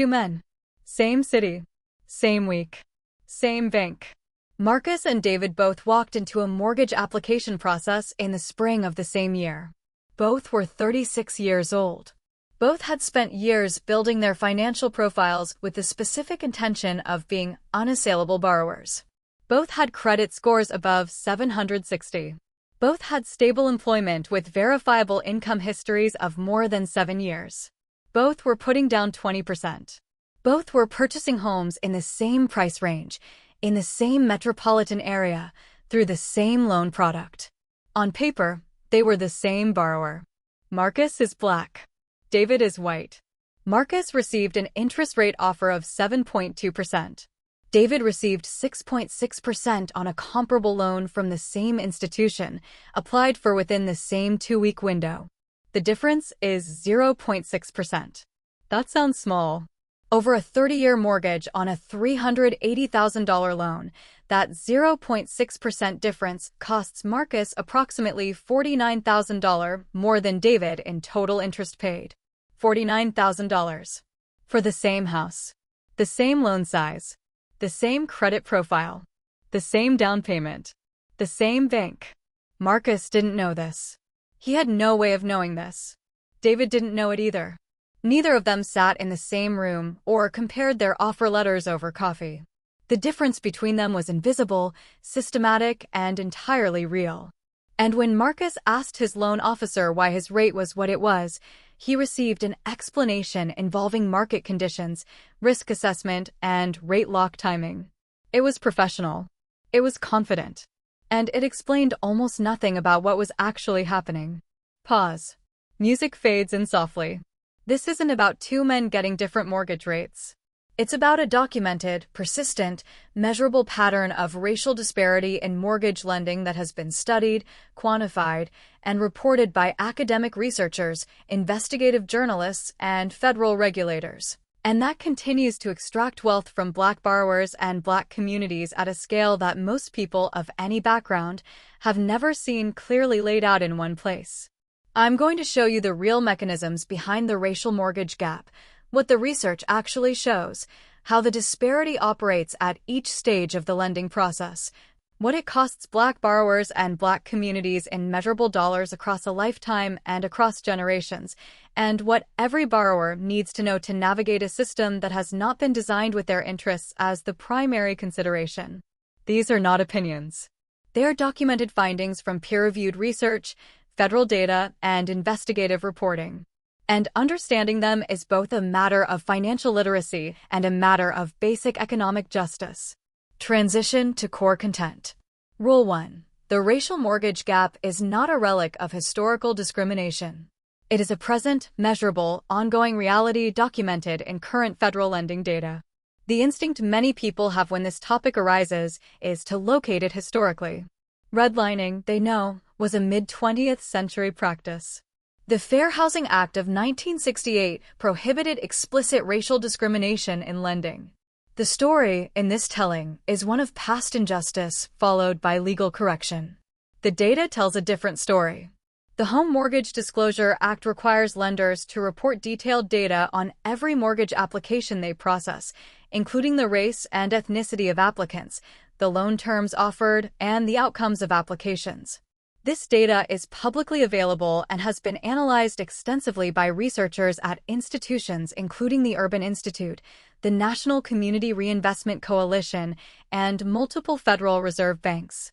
Two men. Same city. Same week. Same bank. Marcus and David both walked into a mortgage application process in the spring of the same year. Both were 36 years old. Both had spent years building their financial profiles with the specific intention of being unassailable borrowers. Both had credit scores above 760. Both had stable employment with verifiable income histories of more than 7 years. Both were putting down 20%. Both were purchasing homes in the same price range, in the same metropolitan area, through the same loan product. On paper, they were the same borrower. Marcus is black. David is white. Marcus received an interest rate offer of 7.2%. David received 6.6% on a comparable loan from the same institution, applied for within the same 2-week window. The difference is 0.6%. That sounds small. Over a 30-year mortgage on a $380,000 loan, that 0.6% difference costs Marcus approximately $49,000 more than David in total interest paid. $49,000. For the same house. The same loan size. The same credit profile. The same down payment. The same bank. Marcus didn't know this. He had no way of knowing this. David didn't know it either. Neither of them sat in the same room or compared their offer letters over coffee. The difference between them was invisible, systematic, and entirely real. And when Marcus asked his loan officer why his rate was what it was, he received an explanation involving market conditions, risk assessment, and rate lock timing. It was professional. It was confident. And it explained almost nothing about what was actually happening. Pause. Music fades in softly. This isn't about two men getting different mortgage rates. It's about a documented, persistent, measurable pattern of racial disparity in mortgage lending that has been studied, quantified, and reported by academic researchers, investigative journalists, and federal regulators. And that continues to extract wealth from Black borrowers and Black communities at a scale that most people of any background have never seen clearly laid out in one place. I'm going to show you the real mechanisms behind the racial mortgage gap, what the research actually shows, how the disparity operates at each stage of the lending process, what it costs Black borrowers and Black communities in measurable dollars across a lifetime and across generations, and what every borrower needs to know to navigate a system that has not been designed with their interests as the primary consideration. These are not opinions. They are documented findings from peer-reviewed research, federal data, and investigative reporting. And understanding them is both a matter of financial literacy and a matter of basic economic justice. Transition to core content. Rule 1. The racial mortgage gap is not a relic of historical discrimination. It is a present, measurable, ongoing reality documented in current federal lending data. The instinct many people have when this topic arises is to locate it historically. Redlining, they know, was a mid-20th century practice. The Fair Housing Act of 1968 prohibited explicit racial discrimination in lending. The story, in this telling, is one of past injustice followed by legal correction. The data tells a different story. The Home Mortgage Disclosure Act requires lenders to report detailed data on every mortgage application they process, including the race and ethnicity of applicants, the loan terms offered, and the outcomes of applications. This data is publicly available and has been analyzed extensively by researchers at institutions including the Urban Institute, the National Community Reinvestment Coalition, and multiple Federal Reserve banks.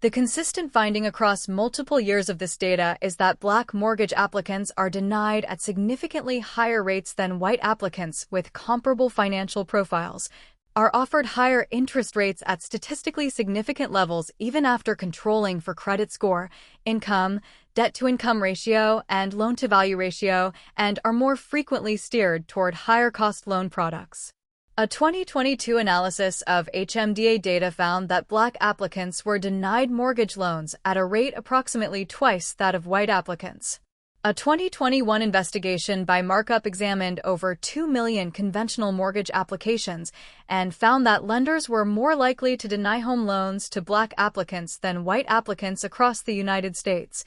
The consistent finding across multiple years of this data is that Black mortgage applicants are denied at significantly higher rates than white applicants with comparable financial profiles, are offered higher interest rates at statistically significant levels even after controlling for credit score, income, debt-to-income ratio, and loan-to-value ratio, and are more frequently steered toward higher-cost loan products. A 2022 analysis of HMDA data found that Black applicants were denied mortgage loans at a rate approximately twice that of white applicants. A 2021 investigation by Markup examined over 2 million conventional mortgage applications and found that lenders were more likely to deny home loans to Black applicants than white applicants across the United States,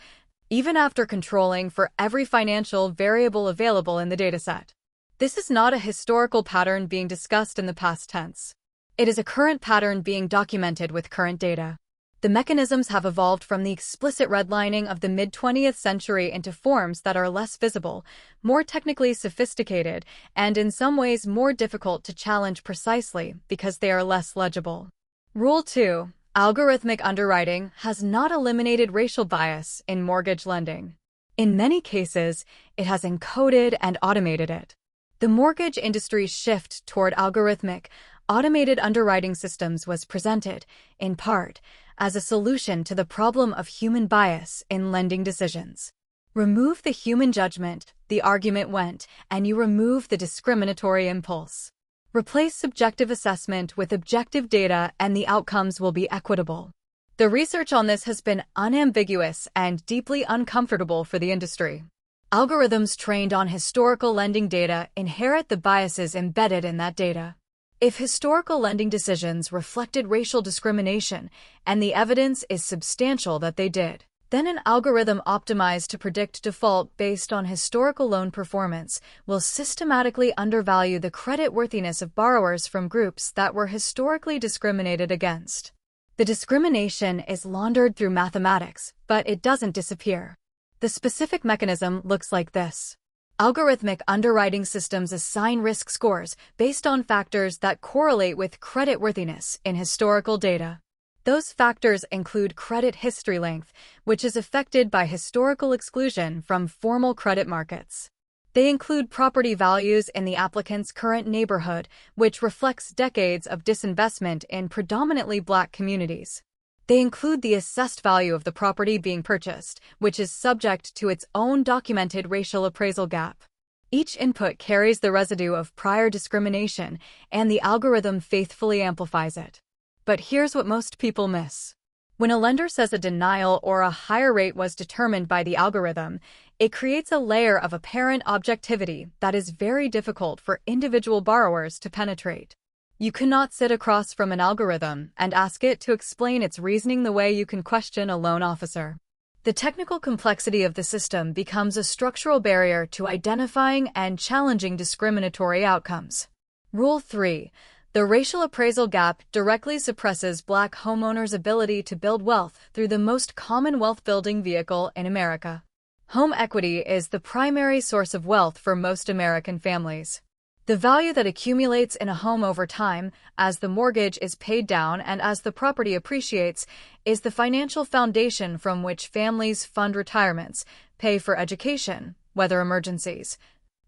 even after controlling for every financial variable available in the dataset. This is not a historical pattern being discussed in the past tense. It is a current pattern being documented with current data. The mechanisms have evolved from the explicit redlining of the mid-20th century into forms that are less visible, more technically sophisticated, and in some ways more difficult to challenge precisely because they are less legible. Rule 2. Algorithmic underwriting has not eliminated racial bias in mortgage lending. In many cases, it has encoded and automated it. The mortgage industry's shift toward algorithmic, automated underwriting systems was presented, in part, as a solution to the problem of human bias in lending decisions. Remove the human judgment, the argument went, and you remove the discriminatory impulse. Replace subjective assessment with objective data and the outcomes will be equitable. The research on this has been unambiguous and deeply uncomfortable for the industry. Algorithms trained on historical lending data inherit the biases embedded in that data. If historical lending decisions reflected racial discrimination, and the evidence is substantial that they did, then an algorithm optimized to predict default based on historical loan performance will systematically undervalue the creditworthiness of borrowers from groups that were historically discriminated against. The discrimination is laundered through mathematics, but it doesn't disappear. The specific mechanism looks like this. Algorithmic underwriting systems assign risk scores based on factors that correlate with creditworthiness in historical data. Those factors include credit history length, which is affected by historical exclusion from formal credit markets. They include property values in the applicant's current neighborhood, which reflects decades of disinvestment in predominantly Black communities. They include the assessed value of the property being purchased, which is subject to its own documented racial appraisal gap. Each input carries the residue of prior discrimination, and the algorithm faithfully amplifies it. But here's what most people miss. When a lender says a denial or a higher rate was determined by the algorithm, it creates a layer of apparent objectivity that is very difficult for individual borrowers to penetrate. You cannot sit across from an algorithm and ask it to explain its reasoning the way you can question a loan officer. The technical complexity of the system becomes a structural barrier to identifying and challenging discriminatory outcomes. Rule 3. The racial appraisal gap directly suppresses Black homeowners' ability to build wealth through the most common wealth-building vehicle in America. Home equity is the primary source of wealth for most American families. The value that accumulates in a home over time, as the mortgage is paid down and as the property appreciates, is the financial foundation from which families fund retirements, pay for education, weather emergencies,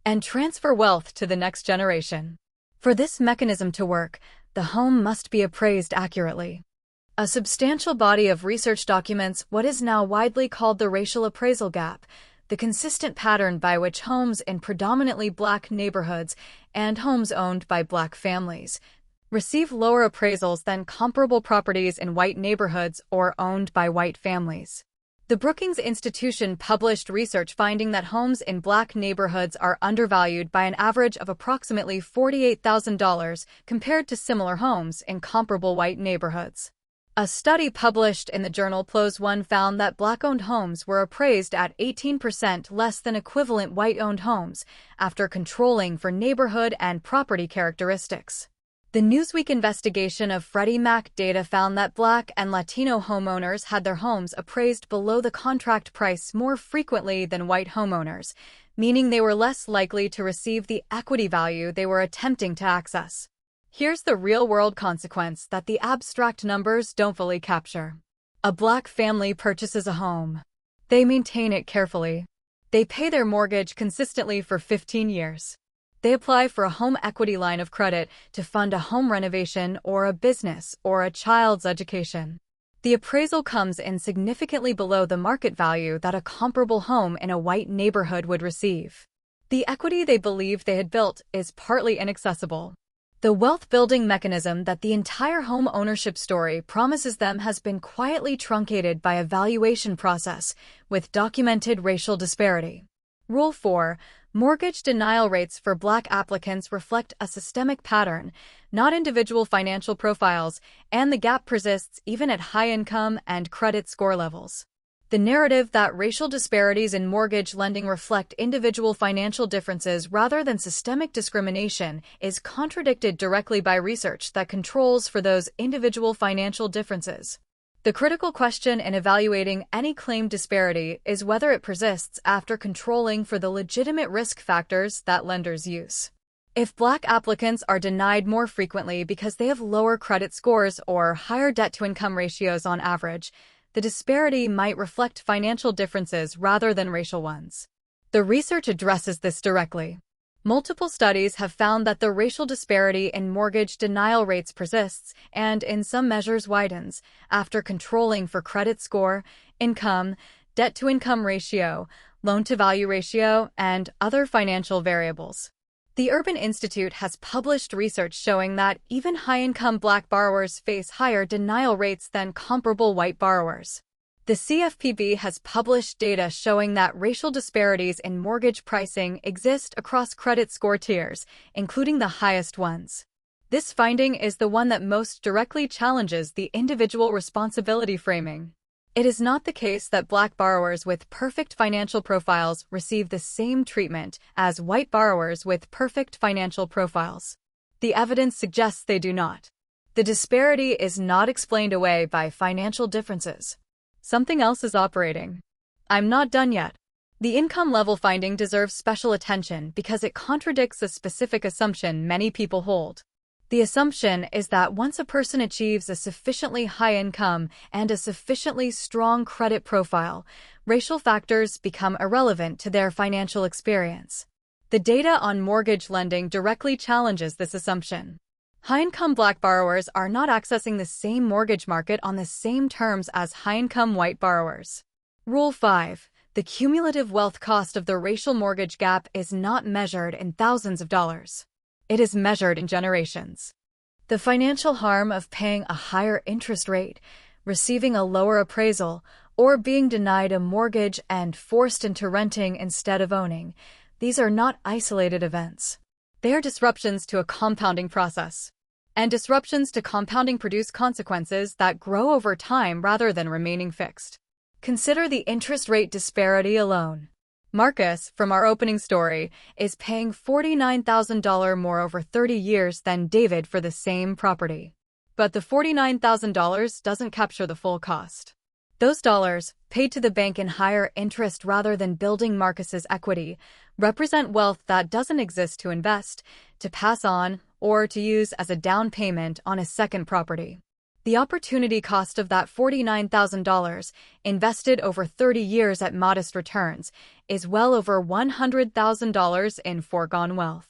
and transfer wealth to the next generation. For this mechanism to work, the home must be appraised accurately. A substantial body of research documents what is now widely called the racial appraisal gap, the consistent pattern by which homes in predominantly Black neighborhoods and homes owned by Black families receive lower appraisals than comparable properties in white neighborhoods or owned by white families. The Brookings Institution published research finding that homes in Black neighborhoods are undervalued by an average of approximately $48,000 compared to similar homes in comparable white neighborhoods. A study published in the journal PLOS One found that Black-owned homes were appraised at 18% less than equivalent white-owned homes after controlling for neighborhood and property characteristics. The Newsweek investigation of Freddie Mac data found that Black and Latino homeowners had their homes appraised below the contract price more frequently than white homeowners, meaning they were less likely to receive the equity value they were attempting to access. Here's the real-world consequence that the abstract numbers don't fully capture. A Black family purchases a home. They maintain it carefully. They pay their mortgage consistently for 15 years. They apply for a home equity line of credit to fund a home renovation or a business or a child's education. The appraisal comes in significantly below the market value that a comparable home in a white neighborhood would receive. The equity they believed they had built is partly inaccessible. The wealth-building mechanism that the entire home ownership story promises them has been quietly truncated by a valuation process with documented racial disparity. Rule 4. Mortgage denial rates for Black applicants reflect a systemic pattern, not individual financial profiles, and the gap persists even at high income and credit score levels. The narrative that racial disparities in mortgage lending reflect individual financial differences rather than systemic discrimination is contradicted directly by research that controls for those individual financial differences. The critical question in evaluating any claimed disparity is whether it persists after controlling for the legitimate risk factors that lenders use. If Black applicants are denied more frequently because they have lower credit scores or higher debt-to-income ratios on average, the disparity might reflect financial differences rather than racial ones. The research addresses this directly. Multiple studies have found that the racial disparity in mortgage denial rates persists and, in some measures, widens after controlling for credit score, income, debt-to-income ratio, loan-to-value ratio, and other financial variables. The Urban Institute has published research showing that even high-income Black borrowers face higher denial rates than comparable white borrowers. The CFPB has published data showing that racial disparities in mortgage pricing exist across credit score tiers, including the highest ones. This finding is the one that most directly challenges the individual responsibility framing. It is not the case that Black borrowers with perfect financial profiles receive the same treatment as white borrowers with perfect financial profiles. The evidence suggests they do not. The disparity is not explained away by financial differences. Something else is operating. I'm not done yet. The income level finding deserves special attention because it contradicts a specific assumption many people hold. The assumption is that once a person achieves a sufficiently high income and a sufficiently strong credit profile, racial factors become irrelevant to their financial experience. The data on mortgage lending directly challenges this assumption. High-income Black borrowers are not accessing the same mortgage market on the same terms as high-income white borrowers. Rule 5. The cumulative wealth cost of the racial mortgage gap is not measured in thousands of dollars. It is measured in generations. The financial harm of paying a higher interest rate, receiving a lower appraisal, or being denied a mortgage and forced into renting instead of owning, these are not isolated events. They are disruptions to a compounding process. And disruptions to compounding produce consequences that grow over time rather than remaining fixed. Consider the interest rate disparity alone. Marcus, from our opening story, is paying $49,000 more over 30 years than David for the same property. But the $49,000 doesn't capture the full cost. Those dollars, paid to the bank in higher interest rather than building Marcus's equity, represent wealth that doesn't exist to invest, to pass on, or to use as a down payment on a second property. The opportunity cost of that $49,000, invested over 30 years at modest returns, is well over $100,000 in foregone wealth.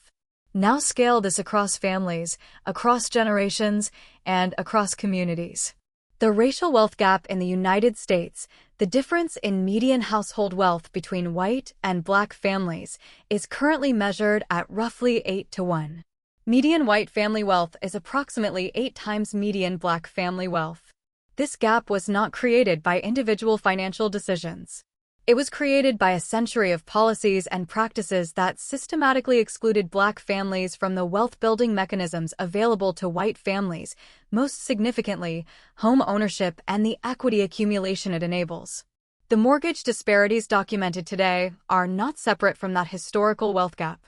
Now scale this across families, across generations, and across communities. The racial wealth gap in the United States, the difference in median household wealth between white and Black families, is currently measured at roughly 8 to 1. Median white family wealth is approximately 8 times median Black family wealth. This gap was not created by individual financial decisions. It was created by a century of policies and practices that systematically excluded Black families from the wealth-building mechanisms available to white families, most significantly, home ownership and the equity accumulation it enables. The mortgage disparities documented today are not separate from that historical wealth gap.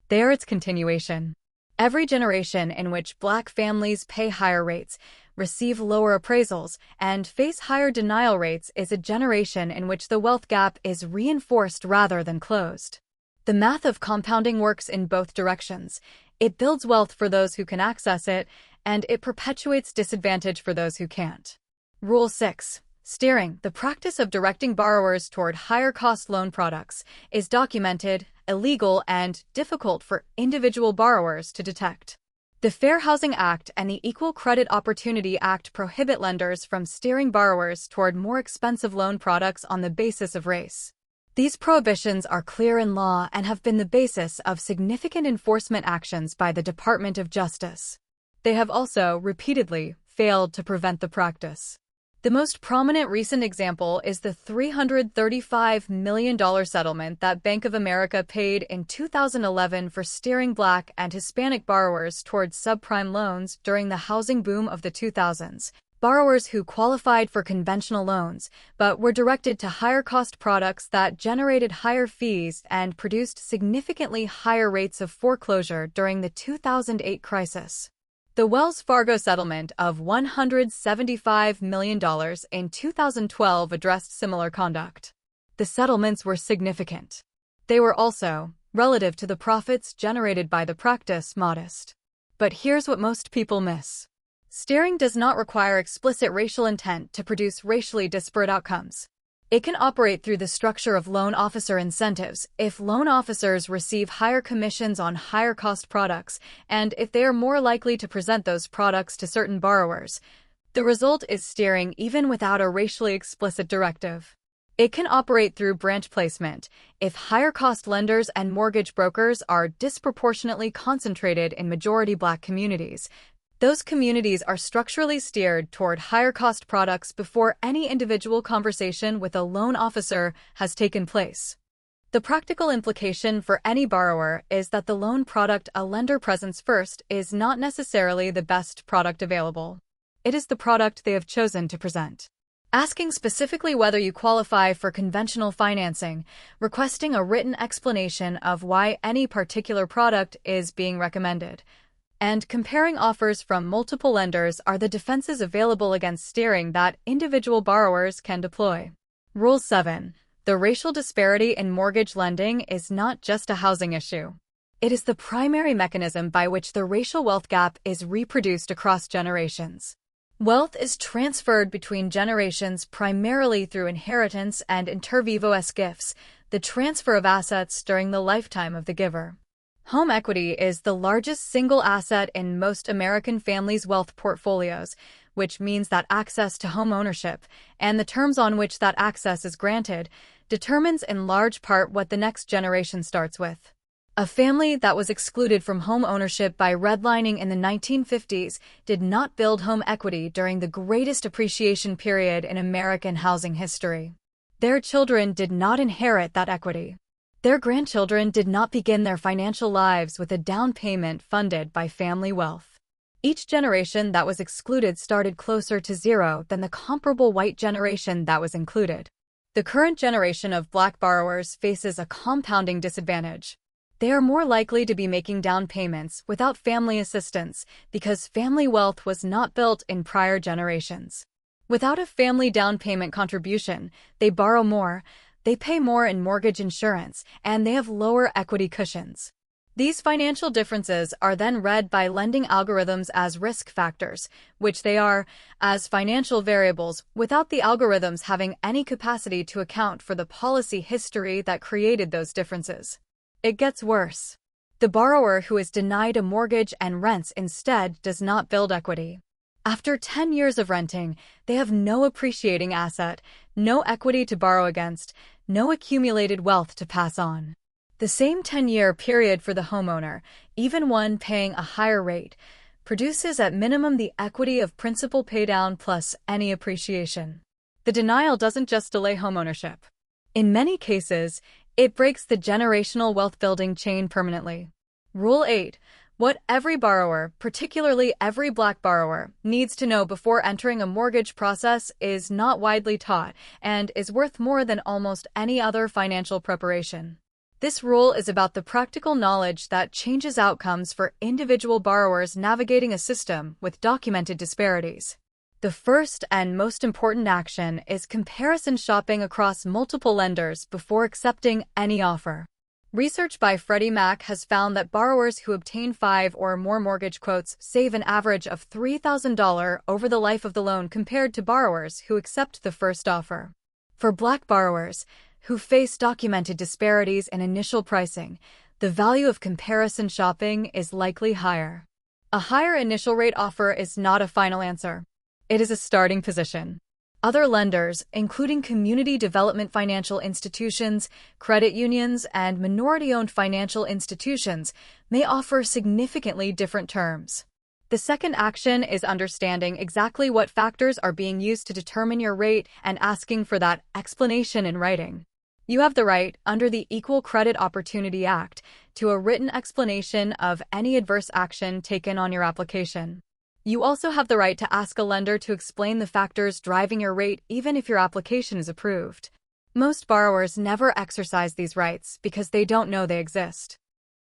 They are its continuation. Every generation in which Black families pay higher rates, receive lower appraisals, and face higher denial rates is a generation in which the wealth gap is reinforced rather than closed. The math of compounding works in both directions. It builds wealth for those who can access it, and it perpetuates disadvantage for those who can't. Rule 6. Steering, the practice of directing borrowers toward higher-cost loan products, is documented, illegal, and difficult for individual borrowers to detect. The Fair Housing Act and the Equal Credit Opportunity Act prohibit lenders from steering borrowers toward more expensive loan products on the basis of race. These prohibitions are clear in law and have been the basis of significant enforcement actions by the Department of Justice. They have also, repeatedly, failed to prevent the practice. The most prominent recent example is the $335 million settlement that Bank of America paid in 2011 for steering Black and Hispanic borrowers towards subprime loans during the housing boom of the 2000s. Borrowers who qualified for conventional loans but were directed to higher-cost products that generated higher fees and produced significantly higher rates of foreclosure during the 2008 crisis. The Wells Fargo settlement of $175 million in 2012 addressed similar conduct. The settlements were significant. They were also, relative to the profits generated by the practice, modest. But here's what most people miss. Steering does not require explicit racial intent to produce racially disparate outcomes. It can operate through the structure of loan officer incentives if loan officers receive higher commissions on higher-cost products and if they are more likely to present those products to certain borrowers. The result is steering even without a racially explicit directive. It can operate through branch placement if higher-cost lenders and mortgage brokers are disproportionately concentrated in majority Black communities. Those communities are structurally steered toward higher-cost products before any individual conversation with a loan officer has taken place. The practical implication for any borrower is that the loan product a lender presents first is not necessarily the best product available. It is the product they have chosen to present. Asking specifically whether you qualify for conventional financing, requesting a written explanation of why any particular product is being recommended, and comparing offers from multiple lenders are the defenses available against steering that individual borrowers can deploy. Rule 7. The racial disparity in mortgage lending is not just a housing issue. It is the primary mechanism by which the racial wealth gap is reproduced across generations. Wealth is transferred between generations primarily through inheritance and inter vivos gifts, the transfer of assets during the lifetime of the giver. Home equity is the largest single asset in most American families' wealth portfolios, which means that access to home ownership, and the terms on which that access is granted, determines in large part what the next generation starts with. A family that was excluded from home ownership by redlining in the 1950s did not build home equity during the greatest appreciation period in American housing history. Their children did not inherit that equity. Their grandchildren did not begin their financial lives with a down payment funded by family wealth. Each generation that was excluded started closer to zero than the comparable white generation that was included. The current generation of Black borrowers faces a compounding disadvantage. They are more likely to be making down payments without family assistance because family wealth was not built in prior generations. Without a family down payment contribution, they borrow more, they pay more in mortgage insurance, and they have lower equity cushions. These financial differences are then read by lending algorithms as risk factors, which they are, as financial variables, without the algorithms having any capacity to account for the policy history that created those differences. It gets worse. The borrower who is denied a mortgage and rents instead does not build equity. After 10 years of renting, they have no appreciating asset, no equity to borrow against, no accumulated wealth to pass on. The same 10-year period for the homeowner, even one paying a higher rate, produces at minimum the equity of principal paydown plus any appreciation. The denial doesn't just delay homeownership. In many cases, it breaks the generational wealth-building chain permanently. Rule 8. What every borrower, particularly every Black borrower, needs to know before entering a mortgage process is not widely taught and is worth more than almost any other financial preparation. This rule is about the practical knowledge that changes outcomes for individual borrowers navigating a system with documented disparities. The first and most important action is comparison shopping across multiple lenders before accepting any offer. Research by Freddie Mac has found that borrowers who obtain 5 or more mortgage quotes save an average of $3,000 over the life of the loan compared to borrowers who accept the first offer. For Black borrowers, who face documented disparities in initial pricing, the value of comparison shopping is likely higher. A higher initial rate offer is not a final answer. It is a starting position. Other lenders, including community development financial institutions, credit unions, and minority-owned financial institutions, may offer significantly different terms. The second action is understanding exactly what factors are being used to determine your rate and asking for that explanation in writing. You have the right, under the Equal Credit Opportunity Act, to a written explanation of any adverse action taken on your application. You also have the right to ask a lender to explain the factors driving your rate even if your application is approved. Most borrowers never exercise these rights because they don't know they exist.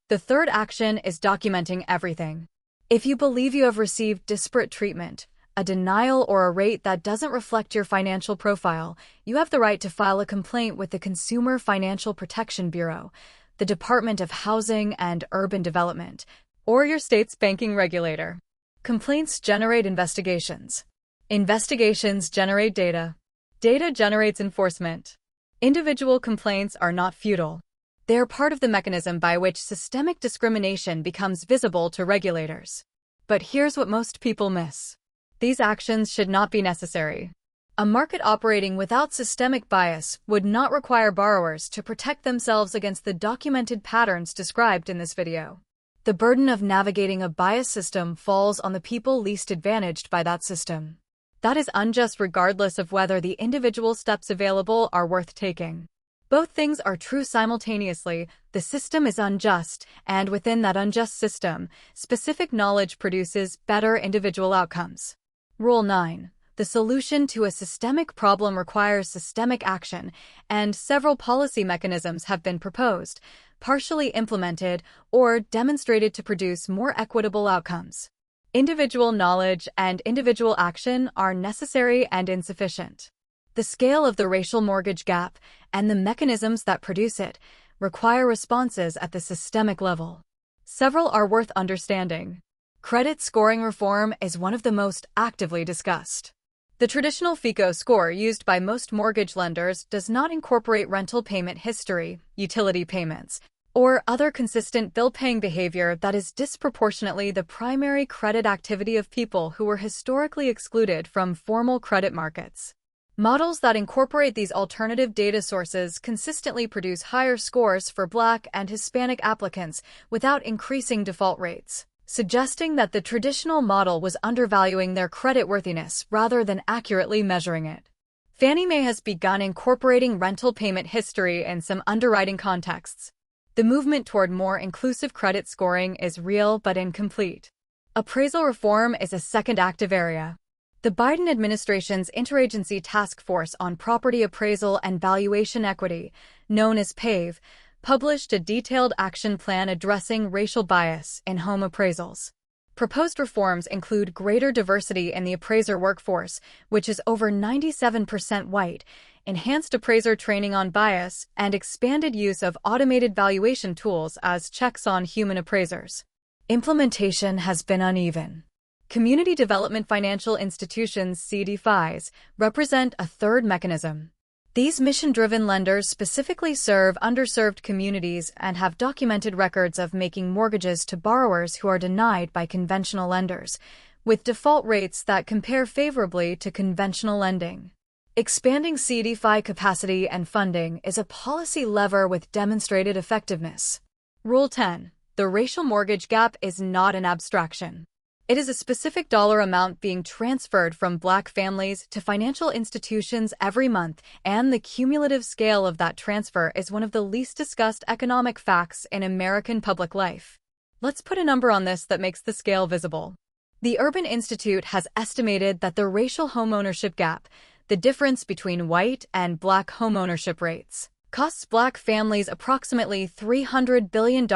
The third action is documenting everything. If you believe you have received disparate treatment, a denial, or a rate that doesn't reflect your financial profile, you have the right to file a complaint with the Consumer Financial Protection Bureau, the Department of Housing and Urban Development, or your state's banking regulator. Complaints generate investigations. Investigations generate data. Data generates enforcement. Individual complaints are not futile. They are part of the mechanism by which systemic discrimination becomes visible to regulators. But here's what most people miss. These actions should not be necessary. A market operating without systemic bias would not require borrowers to protect themselves against the documented patterns described in this video. The burden of navigating a biased system falls on the people least advantaged by that system. That is unjust regardless of whether the individual steps available are worth taking. Both things are true simultaneously. The system is unjust, and within that unjust system, specific knowledge produces better individual outcomes. Rule 9. The solution to a systemic problem requires systemic action, and several policy mechanisms have been proposed, partially implemented, or demonstrated to produce more equitable outcomes. Individual knowledge and individual action are necessary and insufficient. The scale of the racial mortgage gap and the mechanisms that produce it require responses at the systemic level. Several are worth understanding. Credit scoring reform is one of the most actively discussed. The traditional FICO score used by most mortgage lenders does not incorporate rental payment history, utility payments, or other consistent bill-paying behavior that is disproportionately the primary credit activity of people who were historically excluded from formal credit markets. Models that incorporate these alternative data sources consistently produce higher scores for Black and Hispanic applicants without increasing default rates, suggesting that the traditional model was undervaluing their creditworthiness rather than accurately measuring it. Fannie Mae has begun incorporating rental payment history in some underwriting contexts. The movement toward more inclusive credit scoring is real but incomplete. Appraisal reform is a second active area. The Biden administration's Interagency Task Force on Property Appraisal and Valuation Equity, known as PAVE, published a detailed action plan addressing racial bias in home appraisals. Proposed reforms include greater diversity in the appraiser workforce, which is over 97% white, enhanced appraiser training on bias, and expanded use of automated valuation tools as checks on human appraisers. Implementation has been uneven. Community Development Financial Institutions (CDFIs) represent a third mechanism. These mission-driven lenders specifically serve underserved communities and have documented records of making mortgages to borrowers who are denied by conventional lenders, with default rates that compare favorably to conventional lending. Expanding CDFI capacity and funding is a policy lever with demonstrated effectiveness. Rule 10. The racial mortgage gap is not an abstraction. It is a specific dollar amount being transferred from Black families to financial institutions every month, and the cumulative scale of that transfer is one of the least discussed economic facts in American public life. Let's put a number on this that makes the scale visible. The Urban Institute has estimated that the racial homeownership gap, the difference between white and Black homeownership rates, costs Black families approximately $300 billion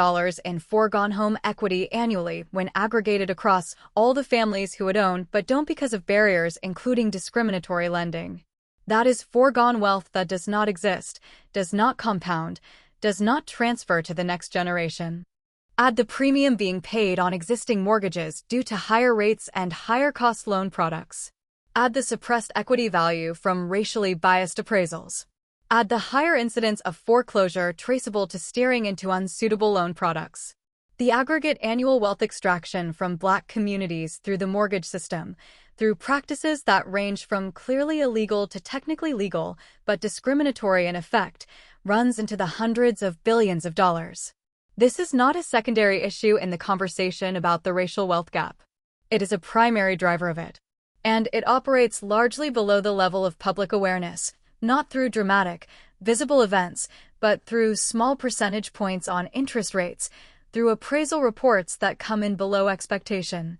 in foregone home equity annually when aggregated across all the families who would own but don't because of barriers including discriminatory lending. That is foregone wealth that does not exist, does not compound, does not transfer to the next generation. Add the premium being paid on existing mortgages due to higher rates and higher cost loan products. Add the suppressed equity value from racially biased appraisals. Add the higher incidence of foreclosure traceable to steering into unsuitable loan products. The aggregate annual wealth extraction from Black communities through the mortgage system, through practices that range from clearly illegal to technically legal but discriminatory in effect, runs into the hundreds of billions of dollars. This is not a secondary issue in the conversation about the racial wealth gap. It is a primary driver of it. And it operates largely below the level of public awareness, not through dramatic, visible events, but through small percentage points on interest rates, through appraisal reports that come in below expectation,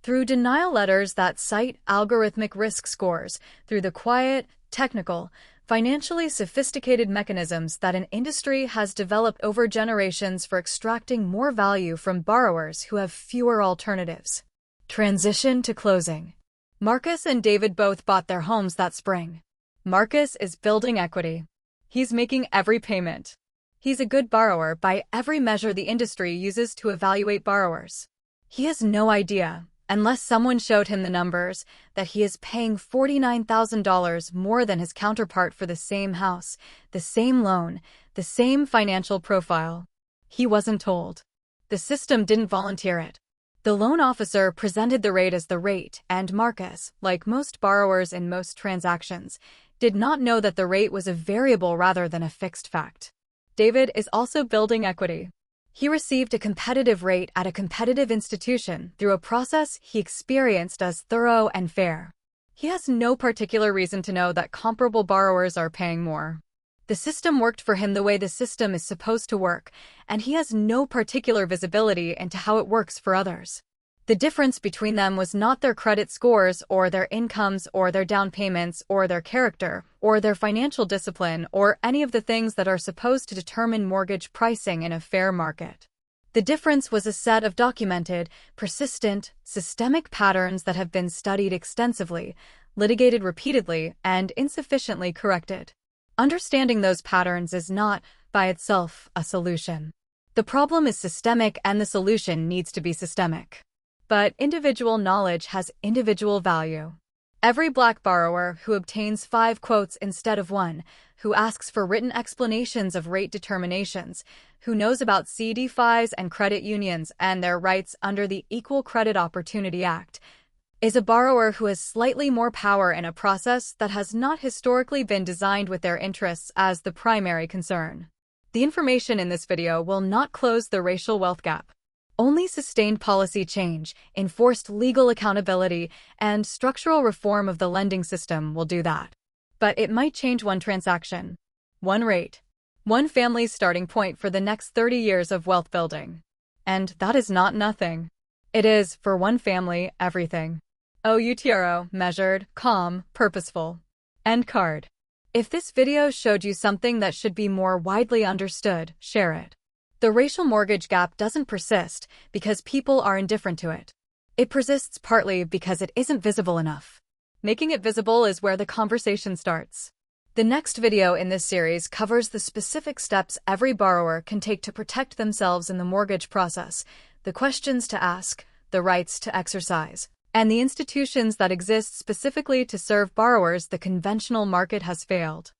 Through denial letters that cite algorithmic risk scores, through the quiet, technical, financially sophisticated mechanisms that an industry has developed over generations for extracting more value from borrowers who have fewer alternatives. Transition to closing. Marcus and David both bought their homes that spring. Marcus is building equity. He's making every payment. He's a good borrower by every measure the industry uses to evaluate borrowers. He has no idea, unless someone showed him the numbers, that he is paying $49,000 more than his counterpart for the same house, the same loan, the same financial profile. He wasn't told. The system didn't volunteer it. The loan officer presented the rate as the rate, and Marcus, like most borrowers in most transactions, did not know that the rate was a variable rather than a fixed fact. David is also building equity. He received a competitive rate at a competitive institution through a process he experienced as thorough and fair. He has no particular reason to know that comparable borrowers are paying more. The system worked for him the way the system is supposed to work, and he has no particular visibility into how it works for others. The difference between them was not their credit scores or their incomes or their down payments or their character or their financial discipline or any of the things that are supposed to determine mortgage pricing in a fair market. The difference was a set of documented, persistent, systemic patterns that have been studied extensively, litigated repeatedly, and insufficiently corrected. Understanding those patterns is not, by itself, a solution. The problem is systemic and the solution needs to be systemic. But individual knowledge has individual value. Every Black borrower who obtains 5 quotes instead of 1, who asks for written explanations of rate determinations, who knows about CDFIs and credit unions and their rights under the Equal Credit Opportunity Act, is a borrower who has slightly more power in a process that has not historically been designed with their interests as the primary concern. The information in this video will not close the racial wealth gap. Only sustained policy change, enforced legal accountability, and structural reform of the lending system will do that. But it might change one transaction, one rate, one family's starting point for the next 30 years of wealth building. And that is not nothing. It is, for one family, everything. OUTRO, measured, calm, purposeful. End card. If this video showed you something that should be more widely understood, share it. The racial mortgage gap doesn't persist because people are indifferent to it. It persists partly because it isn't visible enough. Making it visible is where the conversation starts. The next video in this series covers the specific steps every borrower can take to protect themselves in the mortgage process, the questions to ask, the rights to exercise, and the institutions that exist specifically to serve borrowers the conventional market has failed.